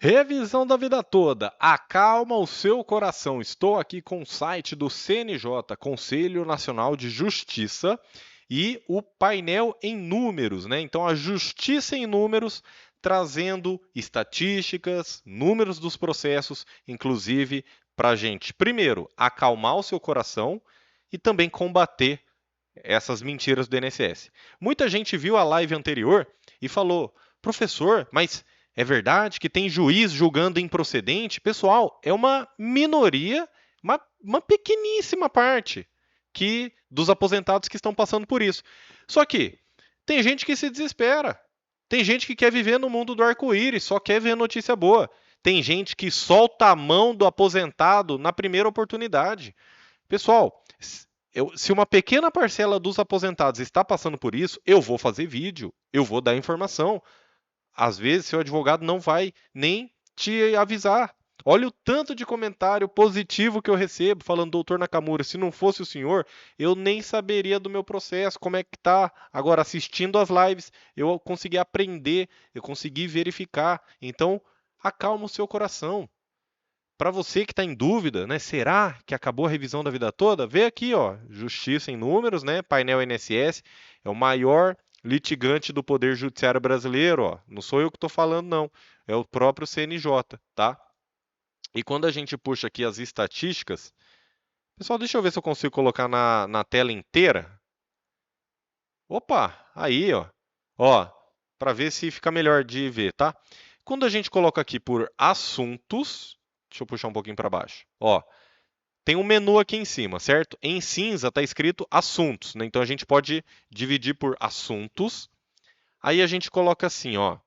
Revisão da vida toda. Acalma o seu coração. Estou aqui com o site do CNJ, Conselho Nacional de Justiça, e o painel em números, né? Então, a justiça em números, trazendo estatísticas, números dos processos, inclusive para a gente, primeiro, acalmar o seu coração e também combater essas mentiras do INSS. Muita gente viu a live anterior e falou: professor, mas é verdade que tem juiz julgando improcedente? Pessoal, é uma minoria, uma pequeníssima parte dos aposentados que estão passando por isso. Só que tem gente que se desespera. Tem gente que quer viver no mundo do arco-íris, só quer ver notícia boa. Tem gente que solta a mão do aposentado na primeira oportunidade. Pessoal, se uma pequena parcela dos aposentados está passando por isso, eu vou fazer vídeo, eu vou dar informação. Às vezes, seu advogado não vai nem te avisar. Olha o tanto de comentário positivo que eu recebo falando, doutor Nakamura, se não fosse o senhor, eu nem saberia do meu processo, como é que tá. Agora, assistindo as lives, eu consegui aprender, eu consegui verificar. Então, acalma o seu coração. Para você que está em dúvida, né? Será que acabou a revisão da vida toda? Vê aqui, ó, Justiça em Números, né? Painel INSS é o maior litigante do Poder Judiciário brasileiro, ó. Não sou eu que estou falando, não. É o próprio CNJ, tá? E quando a gente puxa aqui as estatísticas, pessoal, deixa eu ver se eu consigo colocar na tela inteira. Opa, aí, ó, para ver se fica melhor de ver, tá? Quando a gente coloca aqui por assuntos, deixa eu puxar um pouquinho para baixo, ó. Tem um menu aqui em cima, certo? Em cinza está escrito assuntos, né? Então a gente pode dividir por assuntos. Aí a gente coloca assim, ó.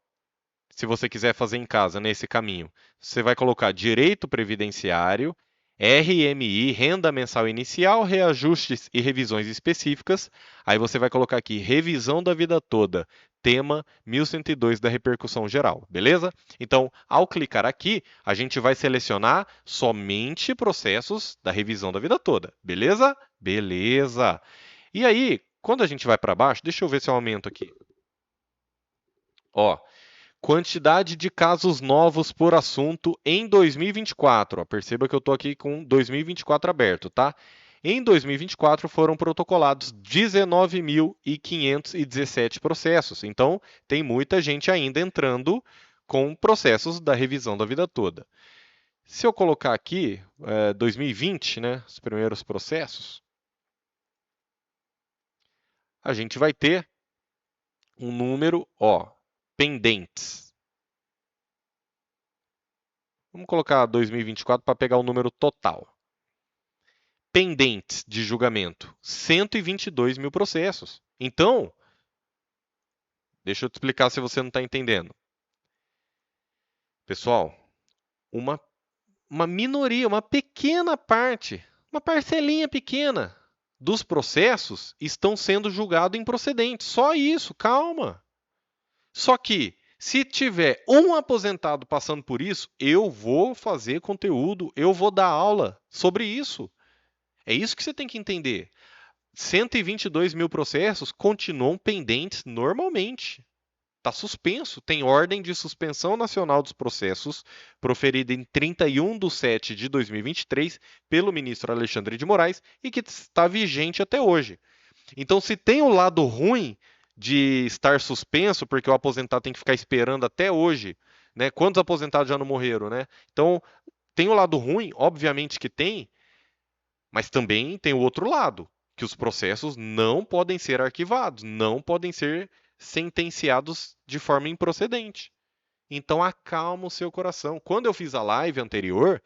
Se você quiser fazer em casa nesse caminho, você vai colocar direito previdenciário, RMI, renda mensal inicial, reajustes e revisões específicas. Aí você vai colocar aqui revisão da vida toda, tema 1102 da repercussão geral, beleza? Então, ao clicar aqui, a gente vai selecionar somente processos da revisão da vida toda, beleza? Beleza. E aí, quando a gente vai para baixo, deixa eu ver se eu aumento aqui. Ó, quantidade de casos novos por assunto em 2024. Ó, perceba que eu estou aqui com 2024 aberto, tá? Em 2024 foram protocolados 19.517 processos. Então, tem muita gente ainda entrando com processos da revisão da vida toda. Se eu colocar aqui 2020, né, os primeiros processos, a gente vai ter um número, ó, pendentes. Vamos colocar 2024 para pegar o número total. Pendentes de julgamento, 122 mil processos. Então, deixa eu te explicar se você não está entendendo. Pessoal, uma, uma minoria, uma pequena parte, uma parcelinha pequena dos processos estão sendo julgados improcedentes. Só isso, calma. Só que, se tiver um aposentado passando por isso, eu vou fazer conteúdo, eu vou dar aula sobre isso. É isso que você tem que entender. 122 mil processos continuam pendentes normalmente. Está suspenso. Tem ordem de suspensão nacional dos processos, proferida em 31 de 7 de 2023 pelo ministro Alexandre de Moraes e que está vigente até hoje. Então, se tem o lado ruim de estar suspenso, porque o aposentado tem que ficar esperando até hoje, né? Quantos aposentados já não morreram, né? Então, tem o lado ruim, obviamente que tem, mas também tem o outro lado, que os processos não podem ser arquivados, não podem ser sentenciados de forma improcedente. Então acalma o seu coração. Quando eu fiz a live anterior,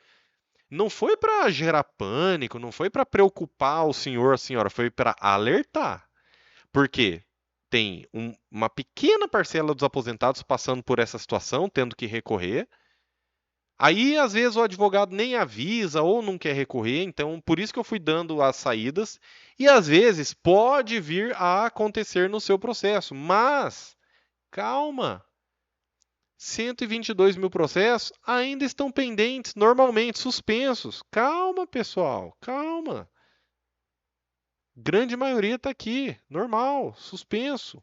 não foi para gerar pânico, não foi para preocupar o senhor, a senhora, foi para alertar. Porque tem uma pequena parcela dos aposentados passando por essa situação, tendo que recorrer. Aí, às vezes, o advogado nem avisa ou não quer recorrer, então por isso que eu fui dando as saídas. E às vezes pode vir a acontecer no seu processo, mas calma. 122 mil processos ainda estão pendentes, normalmente suspensos. Calma, pessoal, calma. Grande maioria está aqui, normal, suspenso,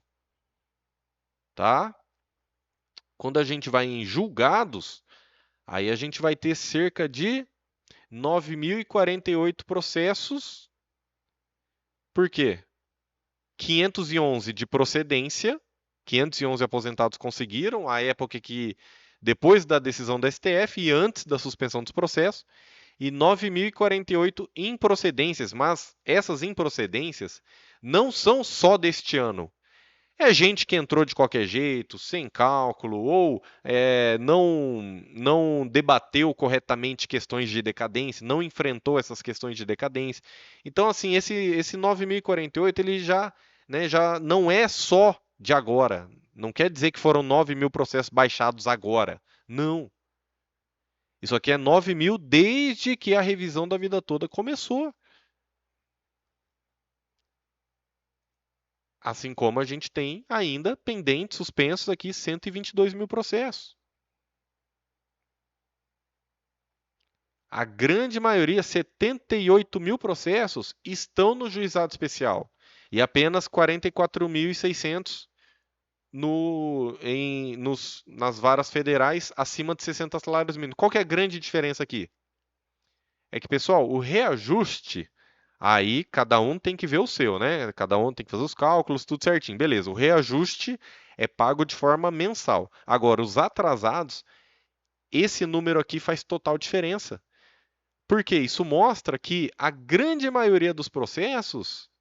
tá? Quando a gente vai em julgados, Aí a gente vai ter cerca de 9.048 processos. Por quê? 511 de procedência, 511 aposentados conseguiram, a época que depois da decisão da STF e antes da suspensão dos processos, e 9.048 improcedências, mas essas improcedências não são só deste ano. É gente que entrou de qualquer jeito, sem cálculo, ou não debateu corretamente questões de decadência, não enfrentou essas questões de decadência. Então, assim, esse 9.048 ele já não é só de agora. Não quer dizer que foram 9.000 processos baixados agora. Não. Isso aqui é 9.000 desde que a revisão da vida toda começou. Assim como a gente tem ainda pendentes, suspensos aqui, 122 mil processos. A grande maioria, 78 mil processos, estão no juizado especial e apenas 44.600 nas varas federais acima de 60 salários mínimos. Qual que é a grande diferença aqui? É que, pessoal, o reajuste, aí cada um tem que ver o seu, né? Cada um tem que fazer os cálculos, tudo certinho. Beleza, o reajuste é pago de forma mensal. Agora, os atrasados, esse número aqui faz total diferença. Porque isso mostra que a grande maioria dos processos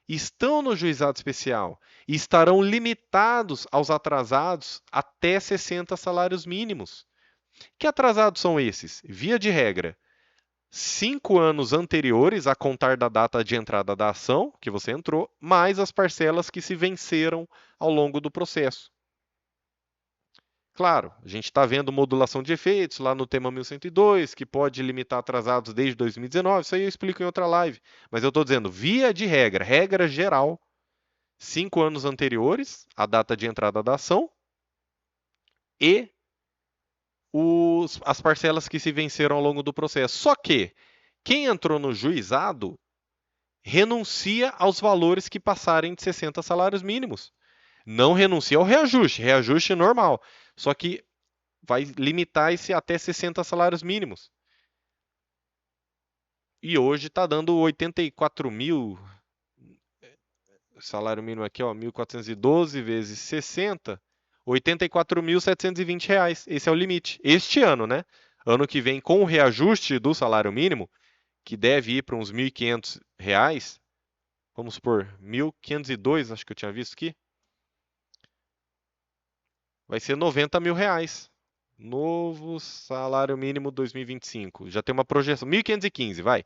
estão no juizado especial e estarão limitados aos atrasados até 60 salários mínimos. Que atrasados são esses? Via de regra, 5 anos anteriores a contar da data de entrada da ação que você entrou, mais as parcelas que se venceram ao longo do processo. Claro, a gente está vendo modulação de efeitos lá no tema 1102, que pode limitar atrasados desde 2019, isso aí eu explico em outra live. Mas eu estou dizendo, via de regra, regra geral, 5 anos anteriores à data de entrada da ação e as parcelas que se venceram ao longo do processo. Só que quem entrou no juizado renuncia aos valores que passarem de 60 salários mínimos. Não renuncia ao reajuste, reajuste normal. Só que vai limitar esse até 60 salários mínimos. E hoje está dando 84 mil, salário mínimo aqui, ó, 1.412 vezes 60, 84.720 reais. Esse é o limite. Este ano, né? Ano que vem, com o reajuste do salário mínimo, que deve ir para uns 1.500 reais, vamos supor, 1.502, acho que eu tinha visto aqui, vai ser 90 mil reais. Novo salário mínimo 2025. Já tem uma projeção. 1.515, vai.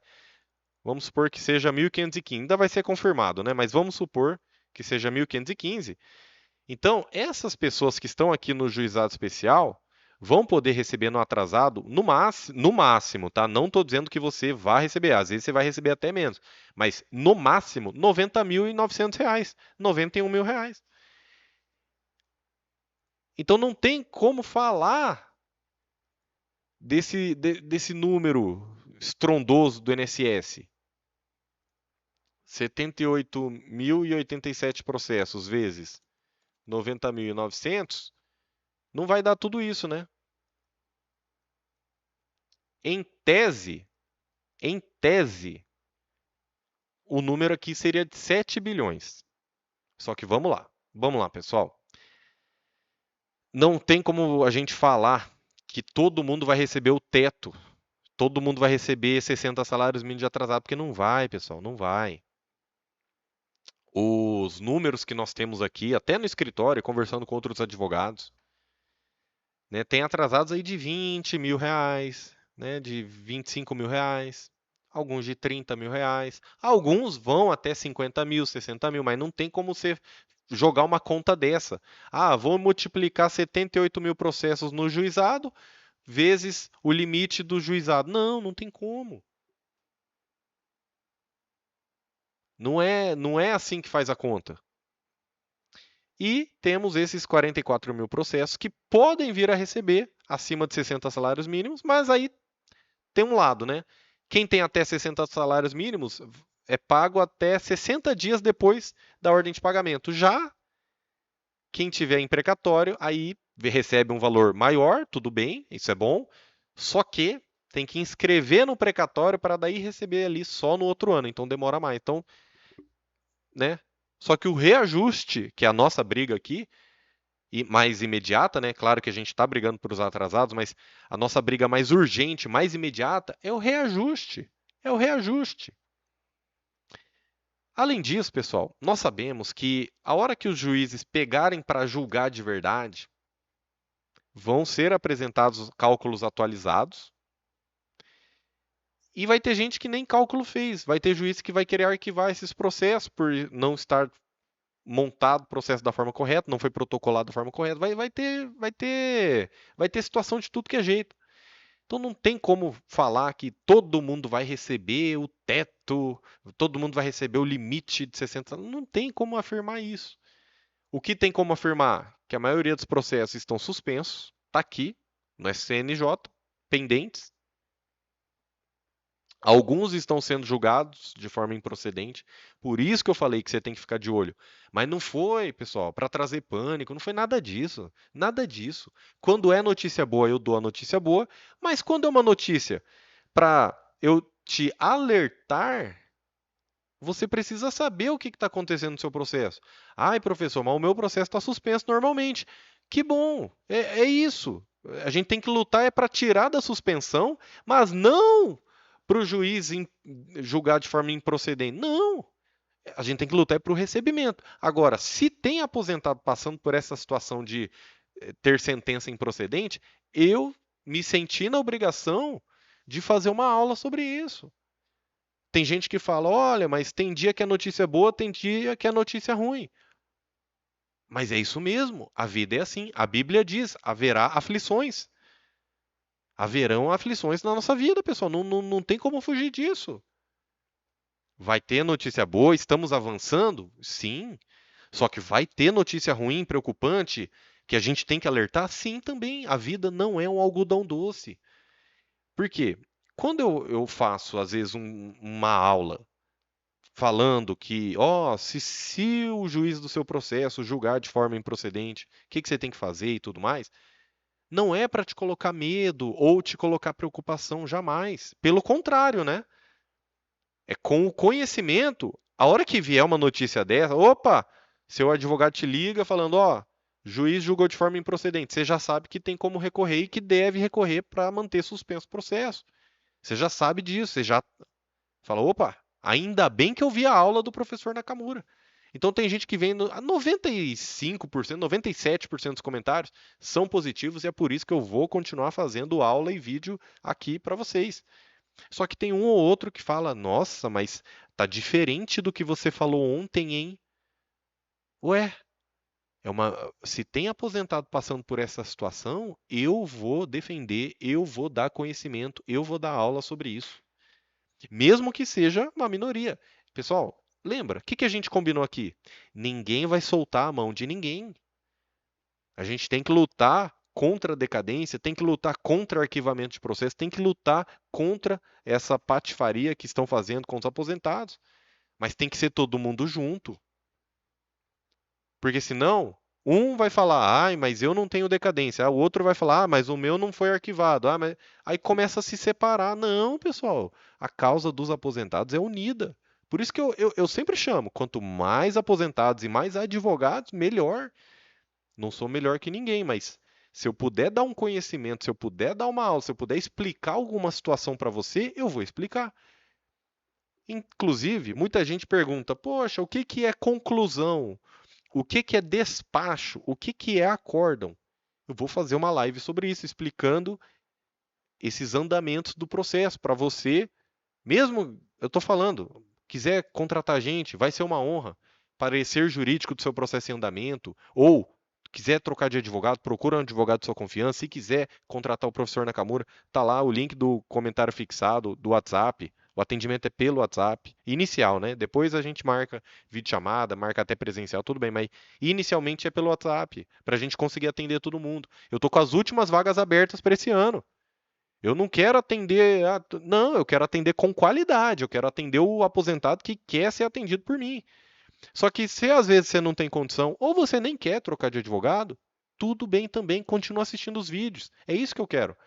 Vamos supor que seja 1.515. Ainda vai ser confirmado, né? Mas vamos supor que seja 1.515. Então, essas pessoas que estão aqui no juizado especial vão poder receber no atrasado, no máximo, tá? Não estou dizendo que você vai receber, às vezes você vai receber até menos, mas no máximo, 90.900 reais, 91 mil reais. Então, não tem como falar desse número estrondoso do INSS. 78.087 processos vezes 90.900, não vai dar tudo isso, né? Em tese, o número aqui seria de 7 bilhões. Só que vamos lá, pessoal. Não tem como a gente falar que todo mundo vai receber o teto, todo mundo vai receber 60 salários mínimos de atrasado, porque não vai, pessoal, não vai. Os números que nós temos aqui, até no escritório, conversando com outros advogados, né, tem atrasados aí de 20 mil reais, né, de 25 mil reais, alguns de 30 mil reais, alguns vão até 50 mil, 60 mil, mas não tem como você jogar uma conta dessa. Ah, vou multiplicar 78 mil processos no juizado vezes o limite do juizado. Não, não tem como. Não é assim que faz a conta. E temos esses 44 mil processos que podem vir a receber acima de 60 salários mínimos, mas aí tem um lado, né? Quem tem até 60 salários mínimos é pago até 60 dias depois da ordem de pagamento. Já quem tiver em precatório, aí recebe um valor maior, tudo bem, isso é bom. Só que tem que inscrever no precatório para daí receber ali só no outro ano, então demora mais. Então, né? Só que o reajuste, que é a nossa briga aqui, e mais imediata, né? Claro que a gente está brigando por os atrasados, mas a nossa briga mais urgente, mais imediata, é o reajuste. É o reajuste. Além disso, pessoal, nós sabemos que a hora que os juízes pegarem para julgar de verdade, vão ser apresentados cálculos atualizados e vai ter gente que nem cálculo fez. Vai ter juiz que vai querer arquivar esses processos por não estar montado o processo da forma correta, não foi protocolado da forma correta. Vai ter situação de tudo que é jeito. Então não tem como falar que todo mundo vai receber o teto, todo mundo vai receber o limite de 60 anos. Não tem como afirmar isso. O que tem como afirmar? Que a maioria dos processos estão suspensos, está aqui no SCNJ, pendentes. Alguns estão sendo julgados de forma improcedente, por isso que eu falei que você tem que ficar de olho. Mas não foi, pessoal, para trazer pânico, não foi nada disso. Nada disso. Quando é notícia boa, eu dou a notícia boa, mas quando é uma notícia para eu te alertar, você precisa saber o que está acontecendo no seu processo. Ai, professor, mas o meu processo está suspenso normalmente. Que bom, é isso. A gente tem que lutar é para tirar da suspensão, mas não para o juiz julgar de forma improcedente. Não. A gente tem que lutar é para o recebimento. Agora, se tem aposentado passando por essa situação de ter sentença improcedente, eu me senti na obrigação de fazer uma aula sobre isso. Tem gente que fala, olha, mas tem dia que a notícia é boa, tem dia que a notícia é ruim. Mas é isso mesmo, a vida é assim. A Bíblia diz, haverá aflições. Haverão aflições na nossa vida, pessoal. Não tem como fugir disso. Vai ter notícia boa, estamos avançando? Sim. Só que vai ter notícia ruim, preocupante, que a gente tem que alertar? Sim, também. A vida não é um algodão doce. Por quê? Quando eu faço, às vezes, uma aula falando que, ó, se o juiz do seu processo julgar de forma improcedente, o que você tem que fazer e tudo mais, não é para te colocar medo ou te colocar preocupação, jamais. Pelo contrário, né? É com o conhecimento, a hora que vier uma notícia dessa, opa, seu advogado te liga falando, ó, juiz julgou de forma improcedente, você já sabe que tem como recorrer e que deve recorrer para manter suspenso o processo. Você já sabe disso, você já fala, opa, ainda bem que eu vi a aula do professor Nakamura. Então tem gente que vem, 95%, 97% dos comentários são positivos e é por isso que eu vou continuar fazendo aula e vídeo aqui para vocês. Só que tem um ou outro que fala, nossa, mas tá diferente do que você falou ontem, hein? Ué, se tem aposentado passando por essa situação, eu vou defender, eu vou dar conhecimento, eu vou dar aula sobre isso. Mesmo que seja uma minoria. Pessoal, lembra, o que a gente combinou aqui? Ninguém vai soltar a mão de ninguém. A gente tem que lutar contra a decadência, tem que lutar contra o arquivamento de processo, tem que lutar contra essa patifaria que estão fazendo com os aposentados. Mas tem que ser todo mundo junto. Porque senão, um vai falar, ai, mas eu não tenho decadência. O outro vai falar, ah, mas o meu não foi arquivado. Ah, mas... Aí começa a se separar. Não, pessoal, a causa dos aposentados é unida. Por isso que eu sempre chamo, quanto mais aposentados e mais advogados, melhor. Não sou melhor que ninguém, mas se eu puder dar um conhecimento, se eu puder dar uma aula, se eu puder explicar alguma situação para você, eu vou explicar. Inclusive, muita gente pergunta: poxa, o que que é conclusão? O que que é despacho? O que que é acórdão? Eu vou fazer uma live sobre isso, explicando esses andamentos do processo para você, mesmo eu estou falando, quiser contratar a gente, vai ser uma honra. Parecer jurídico do seu processo em andamento, ou quiser trocar de advogado, procura um advogado de sua confiança. Se quiser contratar o professor Nakamura, tá lá o link do comentário fixado do WhatsApp. O atendimento é pelo WhatsApp, inicial, né? Depois a gente marca videochamada, marca até presencial, tudo bem, mas inicialmente é pelo WhatsApp, para a gente conseguir atender todo mundo. Eu tô com as últimas vagas abertas para esse ano. Eu não quero atender, não, eu quero atender com qualidade, eu quero atender o aposentado que quer ser atendido por mim. Só que se às vezes você não tem condição ou você nem quer trocar de advogado, tudo bem também, continua assistindo os vídeos. É isso que eu quero.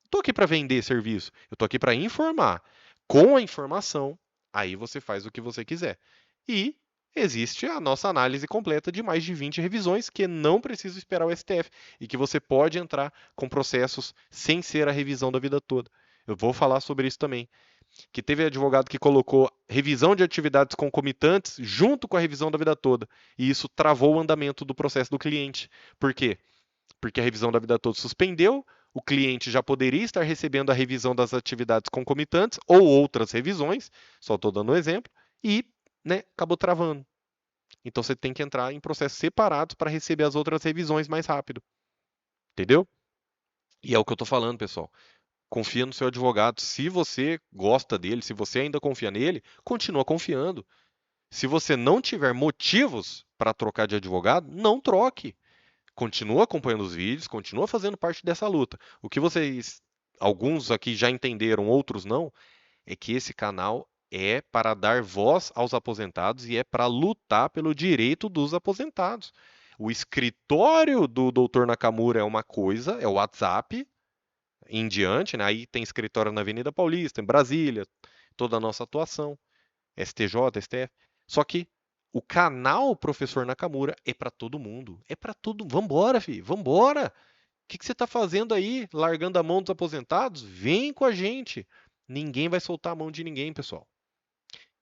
Estou aqui para vender serviço, eu estou aqui para informar. Com a informação, aí você faz o que você quiser. E existe a nossa análise completa de mais de 20 revisões que não precisa esperar o STF e que você pode entrar com processos sem ser a revisão da vida toda. Eu vou falar sobre isso também. Que teve advogado que colocou revisão de atividades concomitantes junto com a revisão da vida toda. E isso travou o andamento do processo do cliente. Por quê? Porque a revisão da vida toda suspendeu, o cliente já poderia estar recebendo a revisão das atividades concomitantes ou outras revisões, só estou dando um exemplo, e acabou travando. Então você tem que entrar em processos separados para receber as outras revisões mais rápido. Entendeu? E é o que eu estou falando, pessoal. Confia no seu advogado. Se você gosta dele, se você ainda confia nele, continua confiando. Se você não tiver motivos para trocar de advogado, não troque. Continua acompanhando os vídeos, continua fazendo parte dessa luta. O que vocês, alguns aqui já entenderam, outros não, é que esse canal é para dar voz aos aposentados e é para lutar pelo direito dos aposentados. O escritório do Dr. Nakamura é uma coisa, é o WhatsApp em diante, né? Aí tem escritório na Avenida Paulista, em Brasília, toda a nossa atuação, STJ, STF. Só que o canal Professor Nakamura é para todo mundo. É para todo mundo. Vambora, filho, vambora. O que você está fazendo aí, largando a mão dos aposentados? Vem com a gente. Ninguém vai soltar a mão de ninguém, pessoal.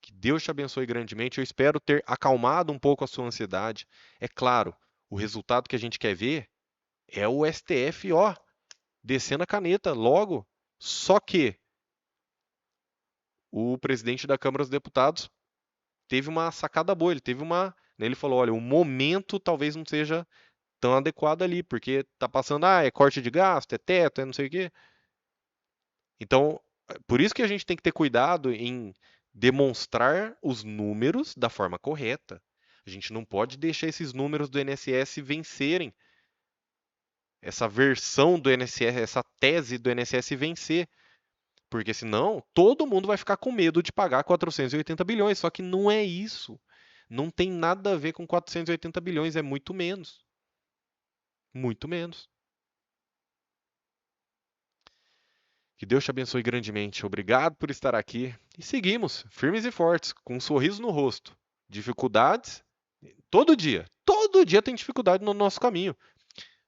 Que Deus te abençoe grandemente. Eu espero ter acalmado um pouco a sua ansiedade. É claro, o resultado que a gente quer ver é o STF, ó, descendo a caneta logo. Só que o presidente da Câmara dos Deputados teve uma sacada boa. Ele falou, olha, o momento talvez não seja tão adequado ali, porque tá passando, é corte de gasto, é teto, é não sei o quê. Então, por isso que a gente tem que ter cuidado em demonstrar os números da forma correta. A gente não pode deixar esses números do INSS vencerem, essa versão do INSS, essa tese do INSS vencer. Porque senão todo mundo vai ficar com medo de pagar 480 bilhões. Só que não é isso. Não tem nada a ver com 480 bilhões, é muito menos. Muito menos. Que Deus te abençoe grandemente. Obrigado por estar aqui. E seguimos, firmes e fortes, com um sorriso no rosto. Dificuldades, todo dia tem dificuldade no nosso caminho.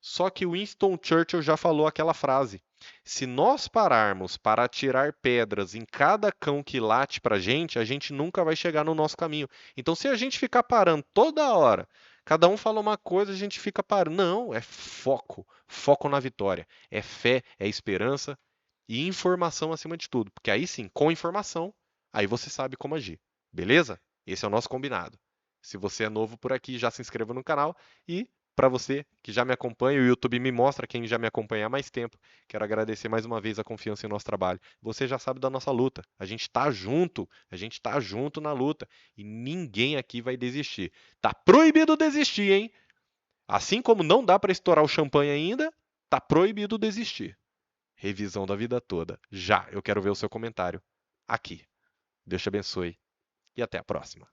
Só que Winston Churchill já falou aquela frase: se nós pararmos para atirar pedras em cada cão que late para a gente nunca vai chegar no nosso caminho. Então, se a gente ficar parando toda hora, cada um fala uma coisa, a gente fica parando. Não, é foco, foco na vitória. É fé, é esperança e informação acima de tudo. Porque aí sim, com informação, aí você sabe como agir. Beleza? Esse é o nosso combinado. Se você é novo por aqui, já se inscreva no canal e para você que já me acompanha, o YouTube me mostra quem já me acompanha há mais tempo. Quero agradecer mais uma vez a confiança em nosso trabalho. Você já sabe da nossa luta. A gente está junto na luta e ninguém aqui vai desistir. Tá proibido desistir, hein? Assim como não dá para estourar o champanhe ainda, tá proibido desistir. Revisão da vida toda. Já, eu quero ver o seu comentário aqui. Deus te abençoe e até a próxima.